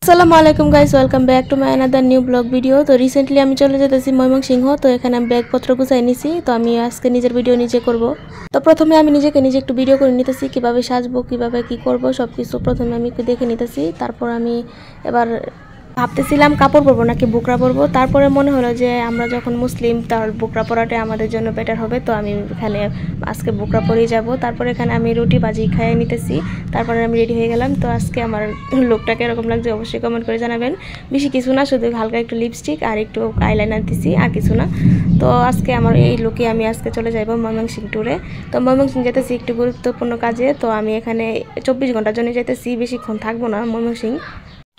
আসসালামু আলাইকুম guys, welcome back to my another new blog video. তো রিসেন্টলি আমি চলে যেতেছি ময়মনসিংহ। তো এখানে আমি ব্যাগপত্র গুছাই নিছি। তো আমি আজকে নিজের ভিডিও নিজে করব। তো প্রথমে আমি নিজে একটু ভিডিও করে নিতেছি, কিভাবে সাজবো, কিভাবে কি করব সবকিছু প্রথমে আমি একটু দেখে নিতেছি। তারপর আমি এবার ভাবতেছিলাম কাপড় পরবো নাকি বুকরা পরবো। তারপরে মনে হলো যে আমরা যখন মুসলিম, তার বুকরা পরাটাই আমাদের জন্য বেটার হবে। তো আমি এখানে আজকে বুকরা পরেই যাব। তারপরে এখানে আমি রুটি ভাজি খাইয়ে নিতেছি। তারপরে আমি রেডি হয়ে গেলাম। তো আজকে আমার লুকটাকে এরকম লাগছে অবশ্যই কমেন্ট করে জানাবেন। বেশি কিছু না, শুধু হালকা একটু লিপস্টিক আর একটু আইলাইনার দিছি, আর কিছু না। তো আজকে আমার এই লুকে আমি আজকে চলে যাব ময়মনসিংহ ট্যুরে। তো ময়মনসিংহ যেতেছি একটু গুরুত্বপূর্ণ কাজে। তো আমি এখানে 24 ঘন্টার জন্য যেতেছি, বেশিক্ষণ থাকবো না ময়মনসিংহ।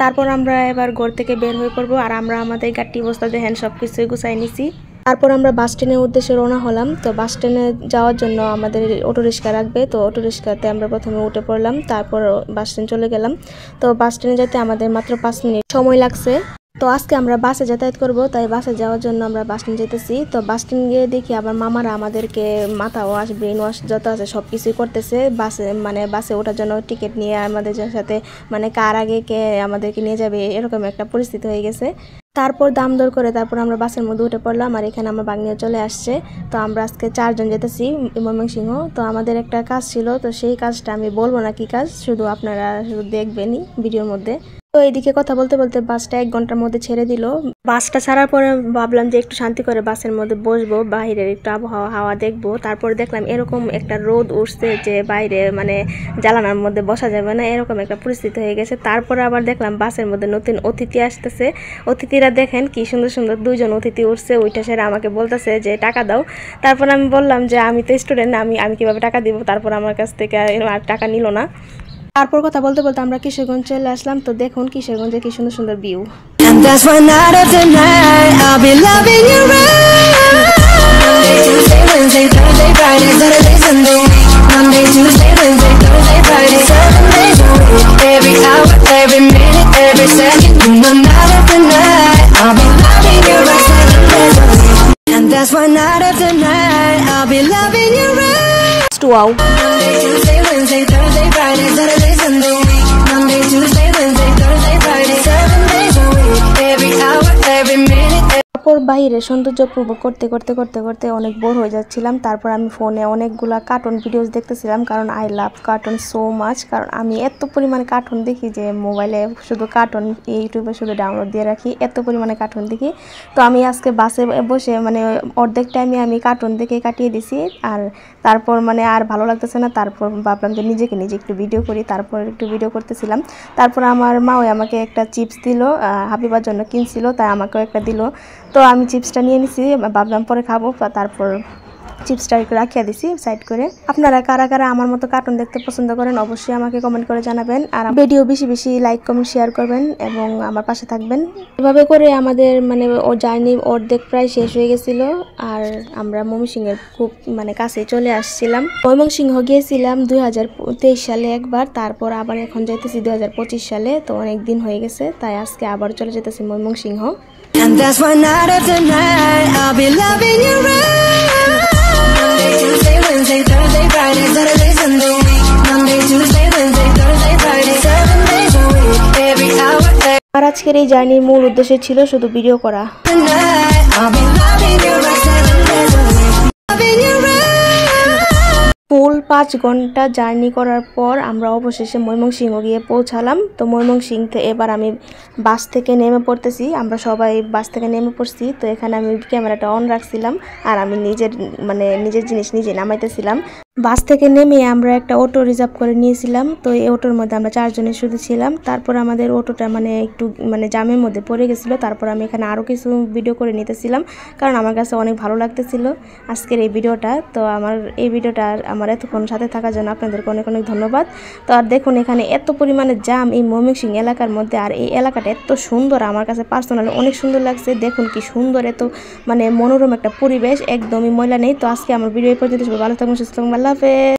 তারপর আমরা এবার ঘর থেকে বের হয়ে পড়বো। আর আমরা আমাদের গাড়ি বস্তা দেখেন সব কিছুই গুছাই নিছি। তারপর আমরা বাস স্ট্যান্ডের উদ্দেশ্যে রওনা হলাম। তো বাস স্ট্যান্ডে যাওয়ার জন্য আমাদের অটো রিক্সা রাখবে। তো অটো রিক্সাতে আমরা প্রথমে উঠে পড়লাম, তারপর বাস স্ট্যান্ড চলে গেলাম। তো বাস স্ট্যান্ডে যেতে আমাদের মাত্র 5 মিনিট সময় লাগছে। তো আজকে আমরা বাসে যাতায়াত করব, তাই বাসে যাওয়ার জন্য আমরা বাস স্ট্যান্ড যেতেছি। তো বাস স্ট্যান্ড গিয়ে দেখি আবার মামারা আমাদেরকে মাথা ওয়াশ, ব্রেন ওয়াশ যত আছে সব কিছুই করতেছে। বাসে ওঠার জন্য টিকিট নিয়ে আমাদের সাথে কার আগে কে আমাদেরকে নিয়ে যাবে, এরকম একটা পরিস্থিতি হয়ে গেছে। তারপর দাম দর করে তারপর আমরা বাসের মধ্যে উঠে পড়লাম। আর এখানে আমার বাগনিও চলে আসছে। তো আমরা আজকে 4 জন যেতেছি ময়মনসিংহ। তো আমাদের একটা কাজ ছিল, তো সেই কাজটা আমি বলবো না কি কাজ, শুধু আপনারা শুধু দেখবেনই ভিডিওর মধ্যে। তো এইদিকে কথা বলতে বলতে বাসটা 1 ঘন্টার মধ্যে ছেড়ে দিল। বাসটা ছাড়ার পরে ভাবলাম যে একটু শান্তি করে বাসের মধ্যে বসবো, বাইরের একটু আবহাওয়া হাওয়া দেখবো। তারপর দেখলাম এরকম একটা রোদ উঠছে যে বাইরে জানালার মধ্যে বসা যাবে না, এরকম একটা পরিস্থিতি হয়ে গেছে। তারপরে আবার দেখলাম বাসের মধ্যে নতুন অতিথি আসতেছে। অতিথিরা দেখেন কি সুন্দর সুন্দর 2 জন অতিথি উঠছে। ওইটা সেরা আমাকে বলতেছে যে টাকা দাও। তারপর আমি বললাম যে আমি তো স্টুডেন্ট, আমি কিভাবে টাকা দিব। তারপর আমার কাছ থেকে আর টাকা নিল না। তারপর কথা বলতে বলতে আমরা কিশোরগঞ্জ চলে আসলাম। তো দেখুন কিশোরগঞ্জে কি সুন্দর সুন্দর view. And that's why night after night I'll be loving you right. Monday, Tuesday, Wednesday, Thursday, Friday, Saturday, Sunday. Monday, Tuesday, Wednesday, Thursday, Friday, 7 days a week. Every hour, every minute, every second. You know night after night I'll be loving you right, 7 days a week. And that's why night after night I'll be loving you right. Wow. Monday, Tuesday, Wednesday, Thursday, Friday, Saturday, Sunday. Monday, Tuesday, Wednesday, Thursday, Friday, 7 days a week. Every hour, every minute. তারপর বাইরে সৌন্দর্য উপভোগ করতে করতে করতে করতে অনেক bore হয়ে যাচ্ছিলাম। তারপর আমি ফোনে অনেকগুলা কার্টুন ভিডিওস দেখতেছিলাম, কারণ I love cartoon so much. কারণ আমি এত পরিমাণে কার্টুন দেখি যে মোবাইলে শুধু কার্টুন, ইউটিউবে শুধু ডাউনলোড দিয়ে রাখি, এত পরিমাণে কার্টুন দেখি। তো আমি আজকে বাসে বসে অর্ধেক টাইমে আমি কার্টুন দেখে কাটিয়ে দিছি। আর তারপর আর ভালো লাগতেছে না। তারপর ভাবলাম যে নিজে একটু ভিডিও করি। তারপর একটু ভিডিও করতেছিলাম। তারপর আমার মাও আমাকে একটা চিপস দিল, হাবিবার জন্য কিনছিল, তাই আমাকেও একটা দিল। তো আমি চিপসটা নিয়ে নিছি, ভাবলাম পরে খাবো। তারপর চিপসটা একটু রাখিয়ে দিছি সাইড করে। আপনারা কারা কারা আমার মতো কার্টুন দেখতে পছন্দ করেন অবশ্যই আমাকে কমেন্ট করে জানাবেন। আর ভিডিও বেশি বেশি লাইক কমেন্ট শেয়ার করবেন এবং আমার পাশে থাকবেন। এভাবে করে আমাদের ও জার্নি অর্ধেক প্রায় শেষ হয়ে গেছিল। আর আমরা ময়মনসিংহের খুব কাছে চলে আসছিলাম। ময়মনসিংহ গিয়েছিলাম 2023 সালে একবার, তারপর আবার এখন যাইতেছি 2025 সালে। তো অনেক দিন হয়ে গেছে, তাই আজকে আবার চলে যেতেছি Mymensingh. And that's why night after night I'll be loving you right. Monday, Tuesday, Wednesday, Thursday, Friday, Saturday, Sunday. Monday, Tuesday, Wednesday, Thursday, Friday, 7 days a week. Every hour, আর আজকের এই জার্নির মূল উদ্দেশ্য ছিল শুধু ভিডিও করা। every night I'll be loving you right, 7 days a week. Loving you right. ফুল 5 ঘন্টা journey করার পর আমরা অবশেষে ময়মনসিংহ গিয়ে পৌঁছালাম। তো ময়মনসিংহ এবার আমি বাস থেকে নেমে পড়তেছি। আমরা সবাই বাস থেকে নেমে পড়ছি। তো এখানে আমি ক্যামেরাটা অন রাখছিলাম আর আমি নিজের জিনিস নিজে নামাইতেছিলাম। বাস থেকে নেমে আমরা একটা অটো রিজার্ভ করে নিয়েছিলাম। তো এই অটোর মধ্যে আমরা 4 জনে শুধু ছিলাম। তারপর আমাদের অটোটা একটু জামের মধ্যে পড়ে গেছিলো। তারপর আমি এখানে আরও কিছু ভিডিও করে নিতেছিলাম, কারণ আমার কাছে অনেক ভালো লাগতেছিল আজকের এই ভিডিওটা। তো এই ভিডিওটা আমার এতক্ষণ সাথে থাকার জন্য আপনাদেরকে অনেক অনেক ধন্যবাদ। তো আর দেখুন এখানে এত পরিমাণে জাম এই ময়মনসিংহ এলাকার মধ্যে। আর এই এলাকাটা এত সুন্দর, আমার কাছে পার্সোনালি অনেক সুন্দর লাগছে। দেখুন কি সুন্দর, এত মনোরম একটা পরিবেশ, একদমই ময়লা নেই। তো আজকে আমার ভিডিও এই পর্যন্ত। ভালো থাকুন, সুস্থ থাকুন, আল্লাহ হাফেজ।